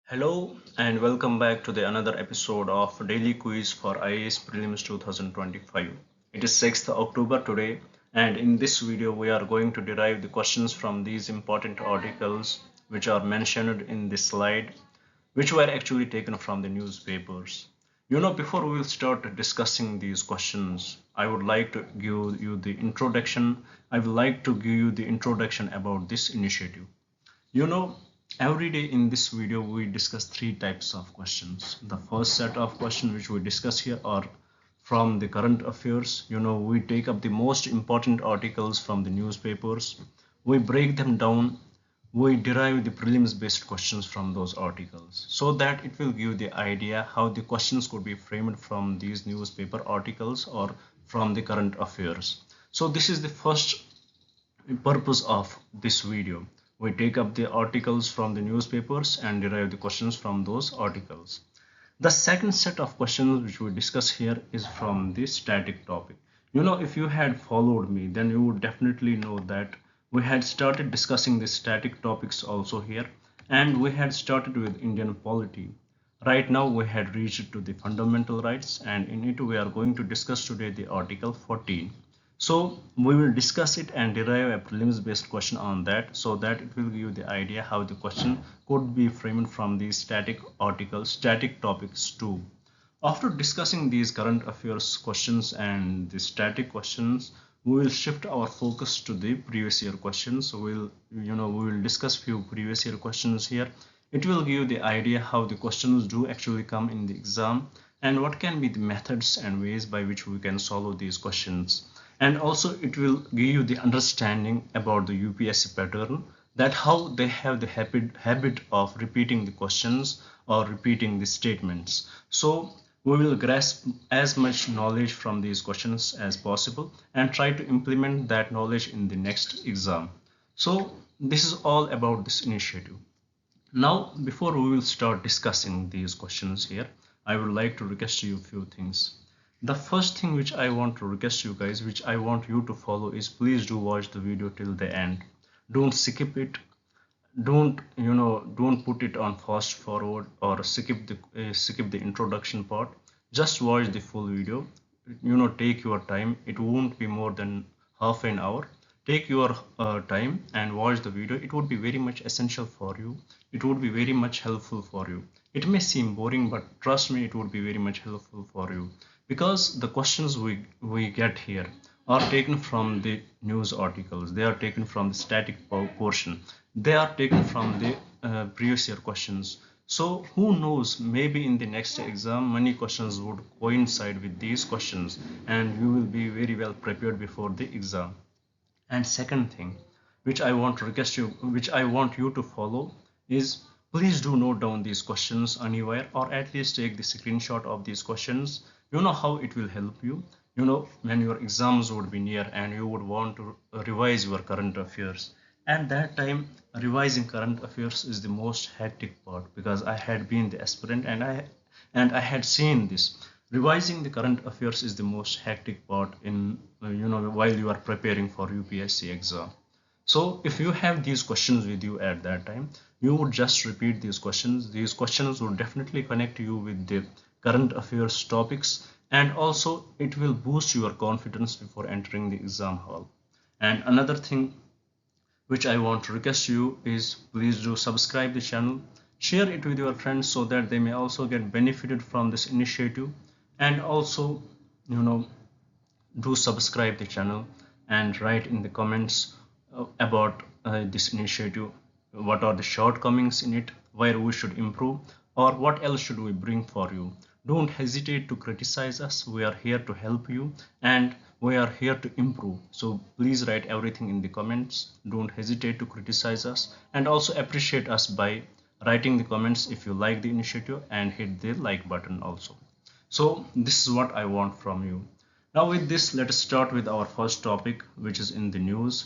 Hello and welcome back to the another episode of Daily Quiz for IAS Prelims 2025. It is 6th October today, and in this video we are going to derive the questions from these important articles which are mentioned in this slide, which were actually taken from the newspapers. Before we will start discussing these questions, I would like to give you the introduction. I would like to give you the introduction about this initiative. You know, every day in this video we discuss three types of questions. The first set of questions which we discuss here are from the current affairs. We take up the most important articles from the newspapers. We break them down. We derive the prelims based questions from those articles so that it will give the idea how the questions could be framed from these newspaper articles or from the current affairs. So this is the first purpose of this video. We take up the articles from the newspapers and derive the questions from those articles. The second set of questions which we discuss here is from the static topic. If you had followed me, then you would definitely know that we had started discussing the static topics also here, and we had started with Indian polity. Right now we had reached to the fundamental rights, and in it we are going to discuss today the article 14. So we will discuss it and derive a prelims based question on that so that it will give you the idea how the question could be framed from these static articles, static topics too. After discussing these current affairs questions and the static questions, we will shift our focus to the previous year questions. So we will discuss few previous year questions here. It will give you the idea how the questions do actually come in the exam and what can be the methods and ways by which we can solve these questions, and also it will give you the understanding about the UPSC pattern, that how they have the habit of repeating the questions or repeating the statements. So we will grasp as much knowledge from these questions as possible and try to implement that knowledge in the next exam. So this is all about this initiative. Now before we will start discussing these questions here, I would like to request you a few things. The first thing which I want to request you guys, which I want you to follow, is please do watch the video till the end. Don't skip it. Don't put it on fast forward or skip the introduction part. Just watch the full video. Take your time. It won't be more than half an hour. Take your time and watch the video. It would be very much essential for you. It would be very much helpful for you. It may seem boring, but trust me, it would be very much helpful for you, because the questions we get here are taken from the news articles. They are taken from the static portion. They are taken from the previous year questions. So who knows, maybe in the next exam many questions would coincide with these questions and you will be very well prepared before the exam. And second thing which I want to request you, which I want you to follow, is please do note down these questions anywhere, or at least take the screenshot of these questions. You know how it will help you. When your exams would be near and you would want to revise your current affairs. At that time, revising current affairs is the most hectic part, because I had been the aspirant and I had seen this. Revising the current affairs is the most hectic part in while you are preparing for UPSC exam. So if you have these questions with you at that time, you would just repeat these questions. These questions would definitely connect you with the current affairs topics, and also it will boost your confidence before entering the exam hall. And another thing which I want to request you is please do subscribe the channel, share it with your friends so that they may also get benefited from this initiative, and also you know do subscribe the channel and write in the comments about this initiative, what are the shortcomings in it, where we should improve, or what else should we bring for you. Don't hesitate to criticize us. We are here to help you and we are here to improve. So please write everything in the comments. Don't hesitate to criticize us, and also appreciate us by writing the comments if you like the initiative, and hit the like button also. So this is what I want from you. Now with this, let us start with our first topic, which was in the news.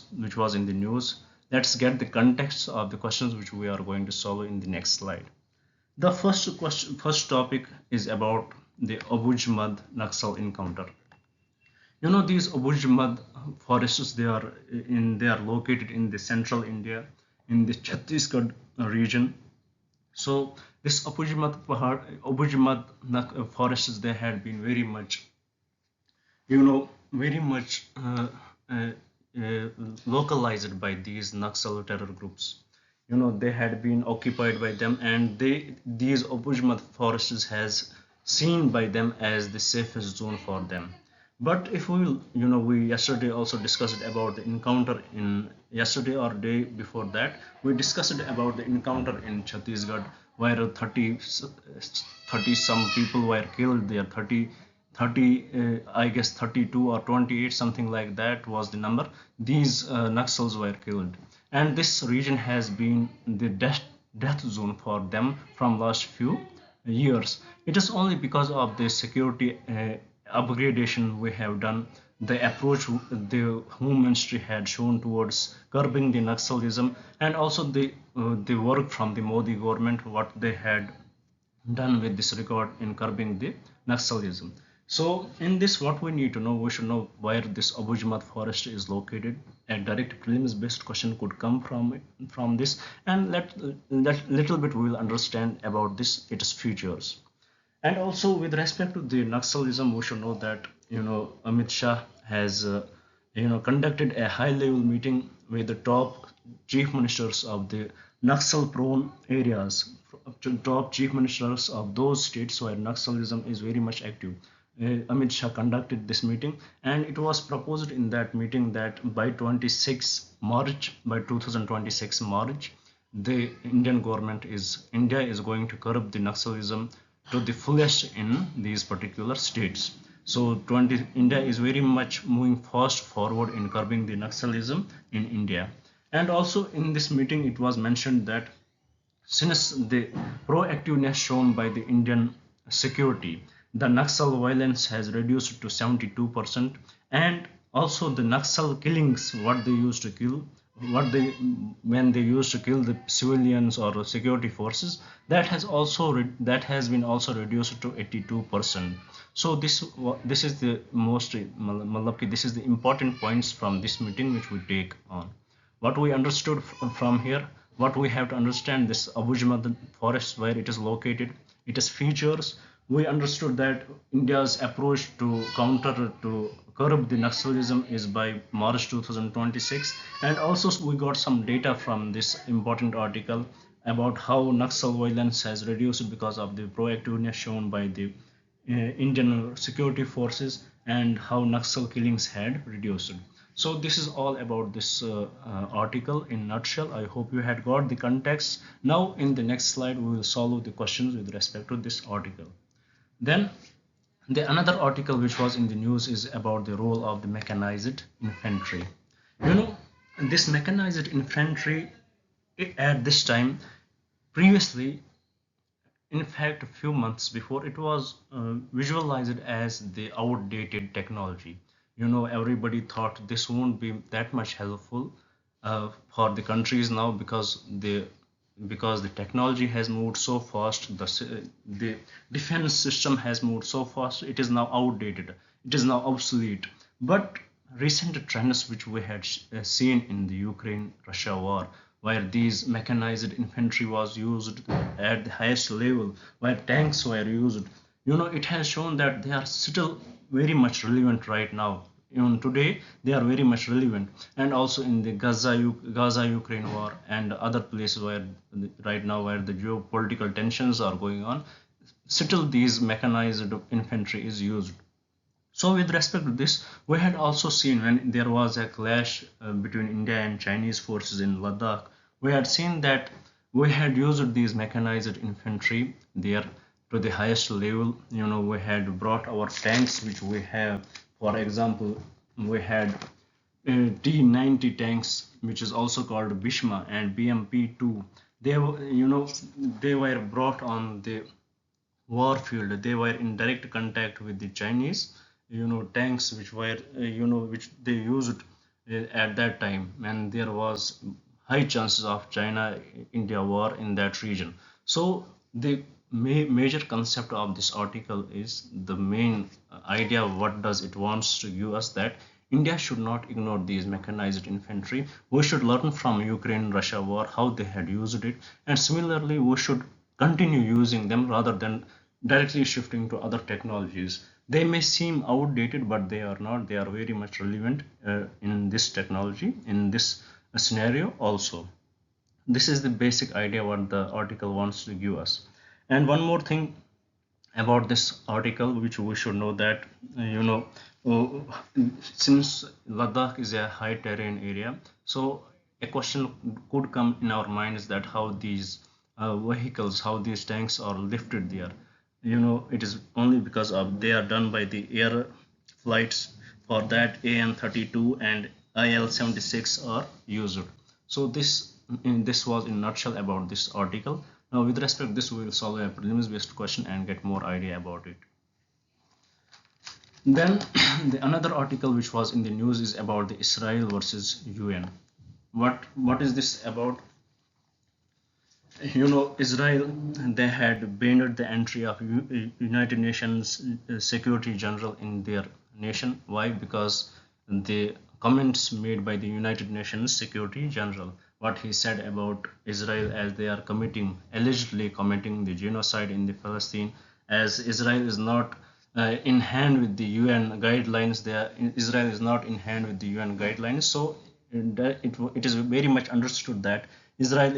Let's get the context of the questions which we are going to solve in the next slide. The first topic is about the Abujamad Naxal encounter. These Abujamad forests, they are located in the central India, in the Chhattisgarh region, So this forests, they had been very much, very much uh, localized by these Naxal terror groups. They had been occupied by them, and these Obujmat forests has seen by them as the safest zone for them. But if we will, we yesterday also discussed about the encounter in yesterday or day before that, we discussed about the encounter in Chhattisgarh where 30 some people were killed there. 30, I guess 32 or 28, something like that was the number. These Naxals were killed, and this region has been the death zone for them from last few years. It is only because of the security upgradation we have done, the approach the Home Ministry had shown towards curbing the Naxalism, and also the work from the Modi government, what they had done with this record in curbing the Naxalism. So in this, what we need to know, we should know where this Abujmat forest is located. A direct prelims based question could come from this, and let little bit we will understand about this, its features. And also with respect to the Naxalism, we should know that Amit Shah has conducted a high-level meeting with the top chief ministers of the Naxal-prone areas, top chief ministers of those states where Naxalism is very much active. Amit Shah conducted this meeting, and it was proposed in that meeting that by 26 March, by 2026 March, the India is going to curb the Naxalism to the fullest in these particular states. So India is very much moving fast forward in curbing the Naxalism in India. And also in this meeting, it was mentioned that since the proactiveness shown by the Indian security, the Naxal violence has reduced to 72%, and also the Naxal killings, what they used to kill, what they when they used to kill the civilians or security forces, that has been also reduced to 82%. So this is the most this is the important points from this meeting which we take on. What we understood from here, what we have to understand, this Abujamad forest, where it is located, its features. We understood that India's approach to curb the Naxalism is by March 2026, and also we got some data from this important article about how Naxal violence has reduced because of the proactiveness shown by the Indian security forces, and how Naxal killings had reduced. So this is all about this article in nutshell. I hope you had got the context. Now in the next slide we will solve the questions with respect to this article. Then the another article which was in the news is about the role of the mechanized infantry. You know, this mechanized infantry at this time, previously, in fact a few months before, it was visualized as the outdated technology. Everybody thought this won't be that much helpful for the countries now, because the technology has moved so fast, the defense system has moved so fast, it is now outdated, it is now obsolete. But recent trends which we had seen in the Ukraine Russia war, where these mechanized infantry was used at the highest level, where tanks were used, it has shown that they are still very much relevant right now. Even today they are very much relevant. And also in the Gaza Ukraine war and other places where right now where the geopolitical tensions are going on, still these mechanized infantry is used. So with respect to this, we had also seen when there was a clash between India and Chinese forces in Ladakh, we had seen that we had used these mechanized infantry there to the highest level. We had brought our tanks which we have. For example, we had T-90 tanks, which is also called Bhishma, and BMP-2. They were brought on the war field. They were in direct contact with the Chinese, tanks which were, which they used at that time, and there was high chances of China-India war in that region. So the major concept of this article is the main idea. What does it wants to give us, that India should not ignore these mechanized infantry. We should learn from Ukraine-Russia war how they had used it, and similarly we should continue using them rather than directly shifting to other technologies. They may seem outdated, but they are not. They are very much relevant in this technology, in this scenario also. This is the basic idea what the article wants to give us. And one more thing about this article which we should know, that since Ladakh is a high terrain area, so a question could come in our minds that how these vehicles, how these tanks are lifted there. It is only because of they are done by the air flights. For that, AN-32 and IL-76 are used. So this was in a nutshell about this article. Now with respect to this, we will solve a prelims based question and get more idea about it. Then another article which was in the news is about the Israel versus UN. What is this about? Israel, they had banned the entry of United Nations Security General in their nation. Why? Because the comments made by the United Nations Security General, what he said about Israel, as they are allegedly committing the genocide in the Palestine, as Israel is not in hand with the UN guidelines. Israel is not in hand with the UN guidelines. So it is very much understood that Israel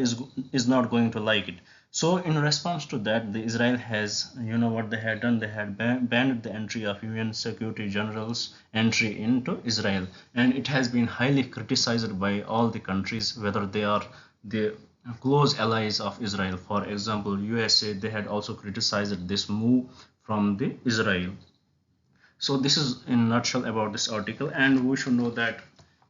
is not going to like it. So in response to that, the Israel has, what they had done, they had banned the entry of UN Security General's entry into Israel, and it has been highly criticized by all the countries, whether they are the close allies of Israel. For example, USA, they had also criticized this move from the Israel. So this is in a nutshell about this article, and we should know that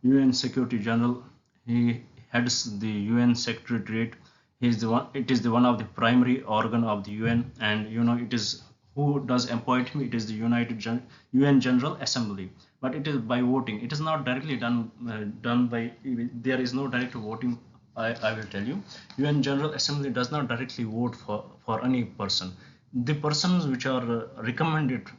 UN Security General, he heads the UN Secretariat. He is the one. It is the one of the primary organ of the UN, and it is who does appoint him. It is the UN General Assembly, but it is by voting. It is not directly done by. There is no direct voting. I will tell you. UN General Assembly does not directly vote for any person. The persons which are recommended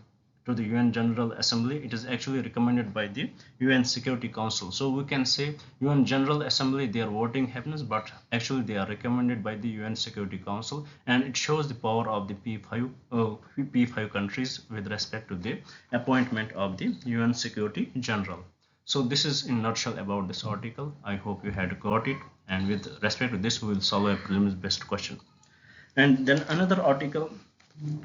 to the UN General Assembly, it is actually recommended by the UN Security Council. So we can say UN General Assembly, their voting happens, but actually they are recommended by the UN Security Council, and it shows the power of the P5 countries with respect to the appointment of the UN Security General. So this is in a nutshell about this article. I hope you had got it, and with respect to this, we will solve a prelims based question. And then another article,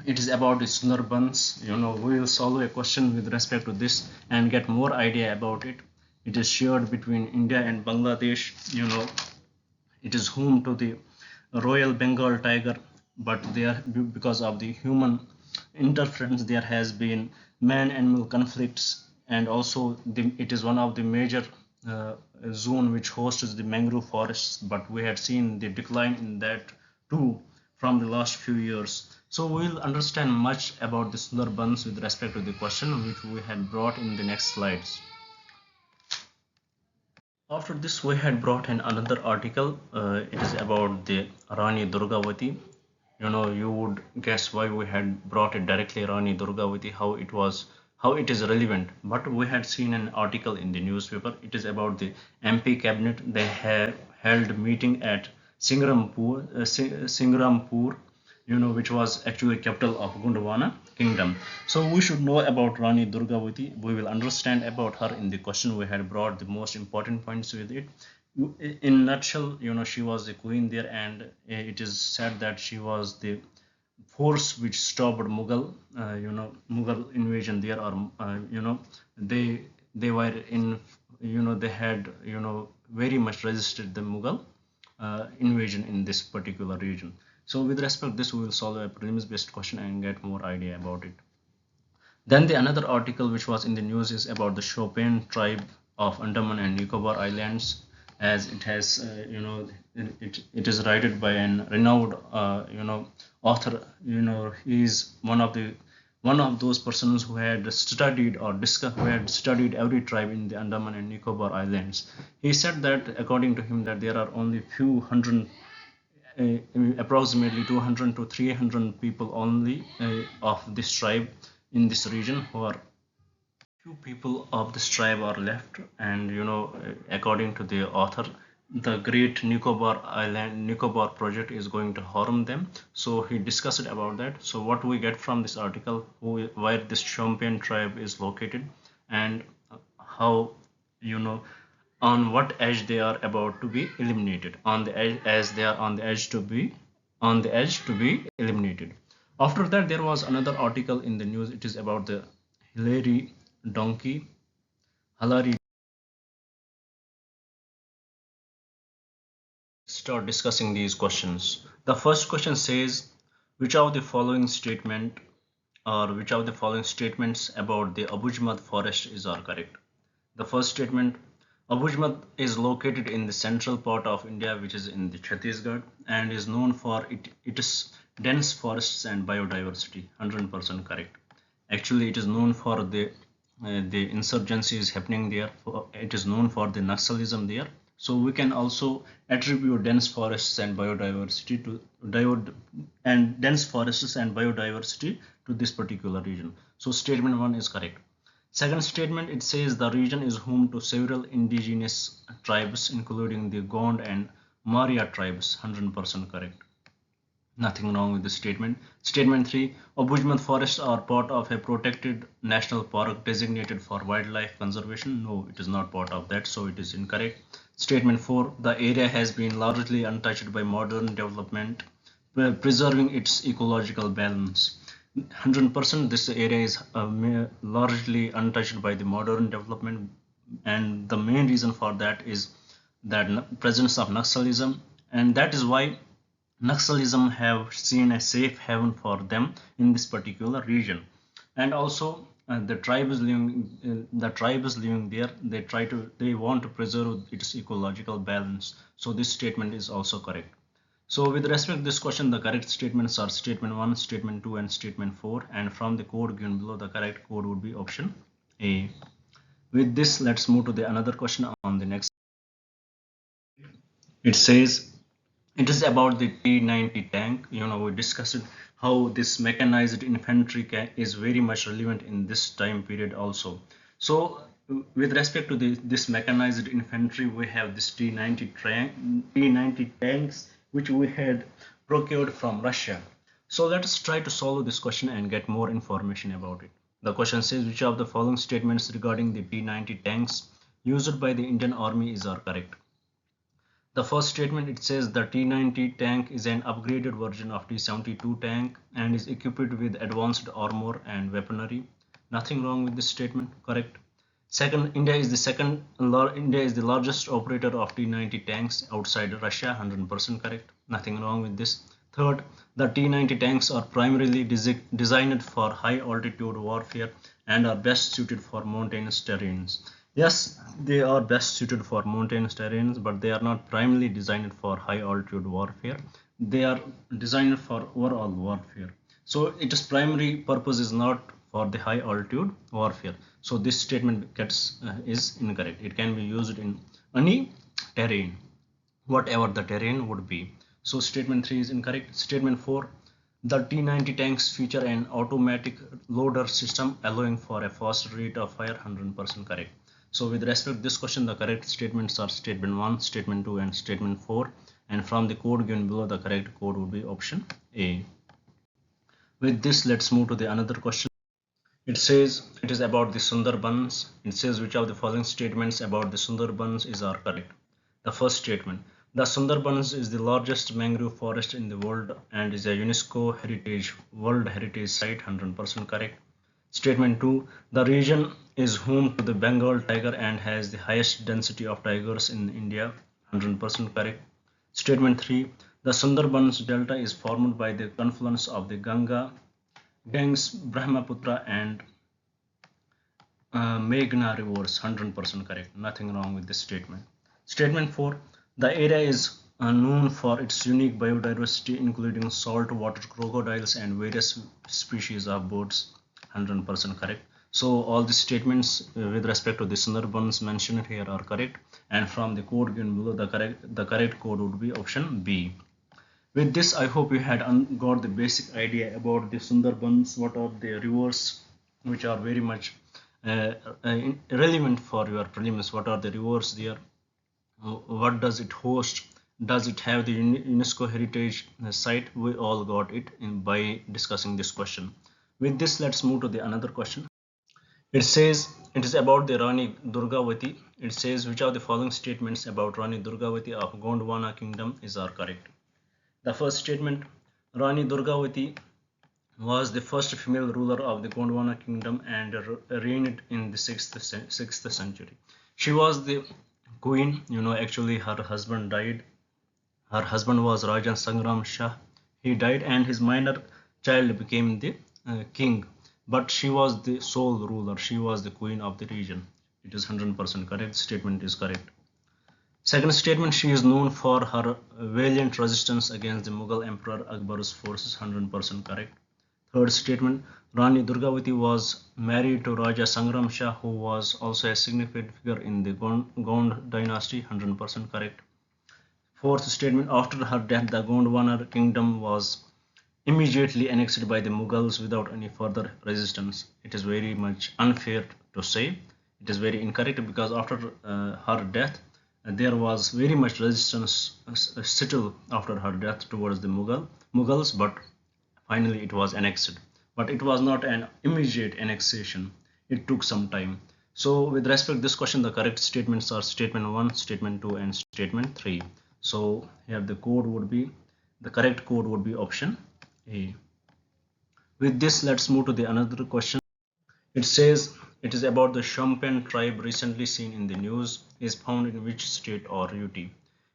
it is about the Sundarbans. We will solve a question with respect to this and get more idea about it. It is shared between India and Bangladesh. It is home to the Royal Bengal tiger, but there, because of the human interference, there has been man-animal conflicts, and also it is one of the major zone which hosts the mangrove forests, but we had seen the decline in that too from the last few years. So we will understand much about the Sundarbans with respect to the question which we had brought in the next slides. After this, we had brought in another article. It is about the Rani Durgavati. You would guess why we had brought it directly Rani Durgavati, how it is relevant. But we had seen an article in the newspaper. It is about the MP cabinet. They have held meeting at Singrampur, which was actually capital of Gondwana kingdom. So we should know about Rani Durgavati. We will understand about her in the question. We had brought the most important points with it. In nutshell, she was the queen there, and it is said that she was the force which stopped Mughal invasion there, or they were in, they had very much resisted the Mughal invasion in this particular region. So with respect to this, we will solve a prelims based question and get more idea about it. Then the another article which was in the news is about the Chopin tribe of Andaman and Nicobar Islands, as it has it is written by an renowned author. He is one of those persons who had studied every tribe in the Andaman and Nicobar Islands. He said that according to him that there are only few hundred, approximately 200 to 300 people only of this tribe in this region, who are few people of this tribe are left. And according to the author, the Great Nicobar project is going to harm them. So he discussed about that. So what we get from this article, where this Champion tribe is located, and how, you know, on what edge they are about to be eliminated, on the edge, as they are on the edge to be eliminated. After that, there was another article in the news. It is about the Hillary donkey. Hillary. Start discussing these questions. The first question says, which of the following statement or which of the following statements about the Abujamad forest is are correct? The first statement, Abujamad is located in the central part of India, which is in the Chhattisgarh, and is known for its dense forests and biodiversity. 100% correct. Actually, it is known for the insurgency is happening there. It is known for the Naxalism there. So we can also attribute dense forests and biodiversity to this particular region. So statement 1 is correct. Second statement, it says the region is home to several indigenous tribes, including the Gond and Maria tribes. 100% correct. Nothing wrong with this statement. Statement 3, Obujmat forests are part of a protected national park designated for wildlife conservation. No, it is not part of that, so it is incorrect. Statement 4, the area has been largely untouched by modern development, preserving its ecological balance. 100% this area is largely untouched by the modern development, and the main reason for that is that presence of Naxalism, and that is why Naxalism have seen a safe haven for them in this particular region. And also the tribe is living there. They want to preserve its ecological balance. So this statement is also correct. So with respect to this question, the correct statements are statement 1, statement 2, and statement 4. And from the code given below, the correct code would be option A. With this, let's move to the another question on the next. It says, it is about the T-90 tank. We discussed how this mechanized infantry is very much relevant in this time period also. So with respect to this mechanized infantry, we have this T-90 tanks, which we had procured from Russia. So let us try to solve this question and get more information about it. The question says, which of the following statements regarding the T-90 tanks used by the Indian Army are correct? The first statement, it says the T-90 tank is an upgraded version of T-72 tank and is equipped with advanced armor and weaponry. Nothing wrong with this statement, correct. Second, India is the largest operator of T-90 tanks outside Russia. 100% correct. Nothing wrong with this. Third, the T-90 tanks are primarily designed for high altitude warfare and are best suited for mountainous terrains. Yes, they are best suited for mountainous terrains, but they are not primarily designed for high altitude warfare. They are designed for overall warfare. So its primary purpose is not for the high altitude warfare. So this statement is incorrect. It can be used in any terrain, whatever the terrain would be. So statement 3 is incorrect. Statement 4, the T-90 tanks feature an automatic loader system allowing for a fast rate of fire. 100% correct. So with respect to this question, the correct statements are statement 1, statement 2, and statement 4. And from the code given below, the correct code would be option A. With this, let's move to the another question. It says it is about the Sundarbans. It says which of the following statements about the Sundarbans are correct. The first statement, the Sundarbans is the largest mangrove forest in the world and is a UNESCO World Heritage Site. 100% correct. Statement 2, the region is home to the Bengal tiger and has the highest density of tigers in India. 100% correct. Statement 3, the Sundarbans Delta is formed by the confluence of the Ganges, Brahmaputra, and Meghna rivers. 100% correct. Nothing wrong with this statement. Statement 4, the area is known for its unique biodiversity, including saltwater crocodiles and various species of birds. 100% correct. So all the statements with respect to the Sundarbans mentioned here are correct, and from the code given below, the correct code would be option B. With this, I hope you had got the basic idea about the Sundarbans. What are the rivers which are very much relevant for your prelims? What are the rivers there? what does it host, does it have the UNESCO heritage site? We all got it by discussing this question. With this, let's move to the another question. It says it is about the Rani Durgavati. It says which of the following statements about Rani Durgavati of Gondwana kingdom are correct. The first statement, Rani Durgavati was the first female ruler of the Gondwana kingdom and reigned in the 6th century. She was the queen, actually her husband died. Her husband was Raja Sangram Shah. He died and his minor child became the king. But she was the sole ruler. She was the queen of the region. It is 100% correct. Statement is correct. Second statement, she is known for her valiant resistance against the Mughal Emperor Akbar's forces. 100% correct. Third statement, Rani Durgavati was married to Raja Sangram Shah, who was also a significant figure in the Gond dynasty. 100% correct. Fourth statement, after her death, the Gondwana kingdom was immediately annexed by the Mughals without any further resistance. It is very much unfair to say. It is very incorrect because after her death, there was very much resistance still after her death towards the Mughals, but finally it was annexed. But it was not an immediate annexation. It took some time. So with respect to this question, the correct statements are statement 1, statement 2 and statement 3. So here the correct code would be option A. With this, let's move to the another question. It says it is about the Champagne tribe recently seen in the news is found in which state or UT?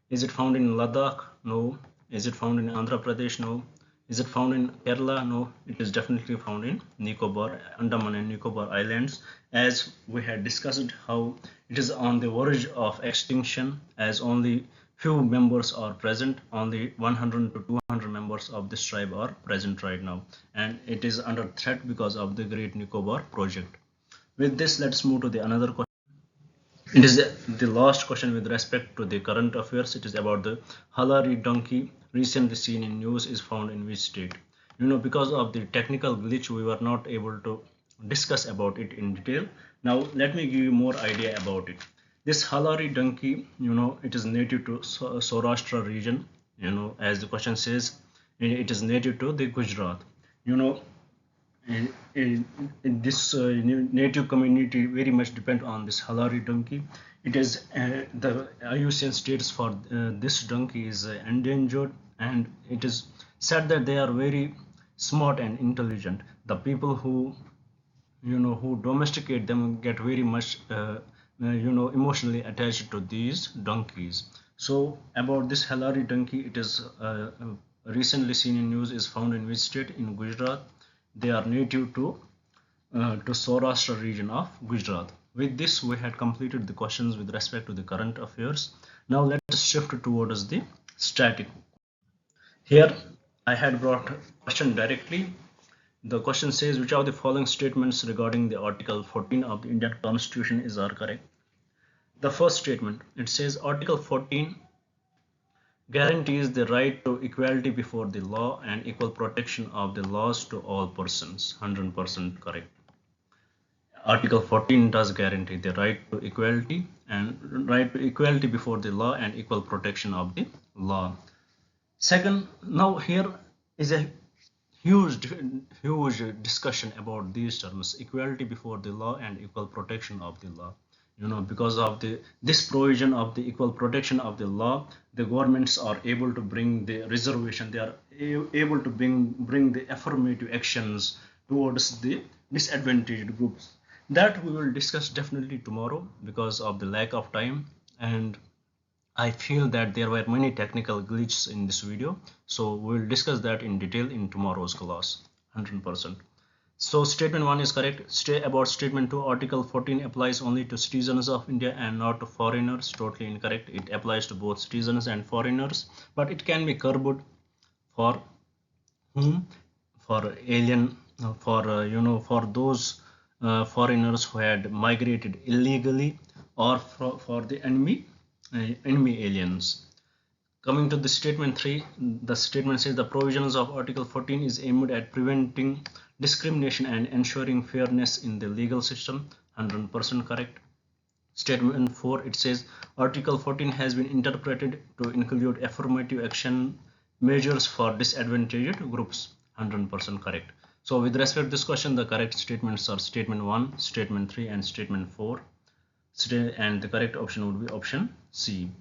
Is it found in Ladakh? No. Is it found in Andhra Pradesh? No. Is it found in Kerala? No. It is definitely found in Nicobar, Andaman and Nicobar Islands, as we had discussed how it is on the verge of extinction, as only few members are present. Only 100 to 200 members of this tribe are present right now, and it is under threat because of the Great Nicobar project. With this, let's move to the another question. It is the last question with respect to the current affairs. It is about the Halari donkey recently seen in news is found in which state? Because of the technical glitch, we were not able to discuss about it in detail. Now, let me give you more idea about it. This Halari donkey, it is native to Saurashtra region. As the question says, it is native to the Gujarat. In this native community very much depend on this Halari donkey. It is the IUCN states for this donkey is endangered, and it is said that they are very smart and intelligent. The people who who domesticate them get very much emotionally attached to these donkeys. So about this Halari donkey, it is recently seen in news is found in which state? In Gujarat. They are native to Saurashtra region of Gujarat. With this, we had completed the questions with respect to the current affairs. Now let us shift towards the static. Here I had brought a question directly. The question says which of the following statements regarding the Article 14 of the Indian Constitution are correct. The first statement, it says Article 14 guarantees the right to equality before the law and equal protection of the laws to all persons. 100% correct. Article 14 does guarantee the right to equality before the law and equal protection of the law. Second, now here is a huge discussion about these terms: equality before the law and equal protection of the law. Because of this provision of the equal protection of the law, the governments are able to bring the reservation, they are able to bring the affirmative actions towards the disadvantaged groups. That we will discuss definitely tomorrow because of the lack of time, and I feel that there were many technical glitches in this video, so we will discuss that in detail in tomorrow's class. 100%. So statement 1 is correct. About statement 2, Article 14 applies only to citizens of India and not to foreigners. Totally incorrect. It applies to both citizens and foreigners, but it can be curbed for whom? For alien, for those foreigners who had migrated illegally, or for the enemy aliens. Coming to the statement 3, the statement says the provisions of Article 14 is aimed at preventing discrimination and ensuring fairness in the legal system. 100% correct. Statement 4, it says Article 14 has been interpreted to include affirmative action measures for disadvantaged groups. 100% correct. So with respect to this question, the correct statements are statement 1, statement 3 and statement 4. And the correct option would be option C.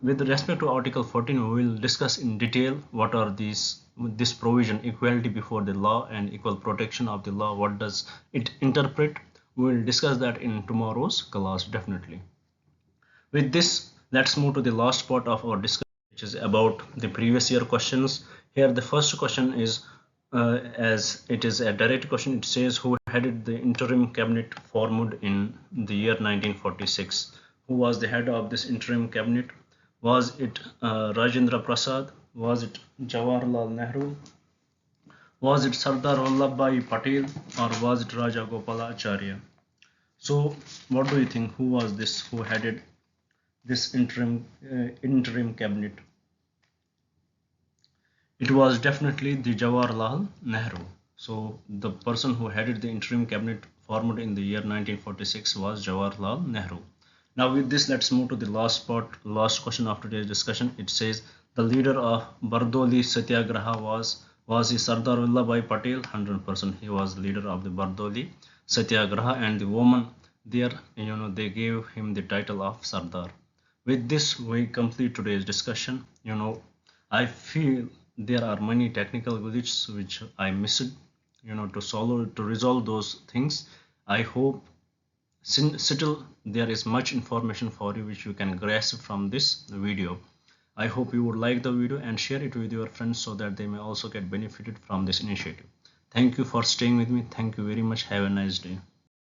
With respect to Article 14, we will discuss in detail what are this provision, equality before the law and equal protection of the law. What does it interpret? We will discuss that in tomorrow's class definitely. With this, let's move to the last part of our discussion, which is about the previous year questions. Here the first question is, as it is a direct question, it says who headed the interim cabinet formed in the year 1946. Who was the head of this interim cabinet? Was it Rajendra Prasad? Was it Jawaharlal Nehru? Was it Sardar Vallabhbhai Patel, or was it Raja Gopalacharya? So what do you think? Who was this? Who headed this interim cabinet? It was definitely the Jawaharlal Nehru. So the person who headed the interim cabinet formed in the year 1946 was Jawaharlal Nehru. Now with this, let's move to the last part, last question of today's discussion. It says the leader of Bardoli Satyagraha was he Sardar Vallabhbhai Patel? 100% he was the leader of the Bardoli Satyagraha, and the woman there, they gave him the title of Sardar. With this, we complete today's discussion. I feel there are many technical glitches which I missed, to resolve those things. I hope still there is much information for you which you can grasp from this video. I hope you would like the video and share it with your friends so that they may also get benefited from this initiative. Thank you for staying with me. Thank you very much. Have a nice day.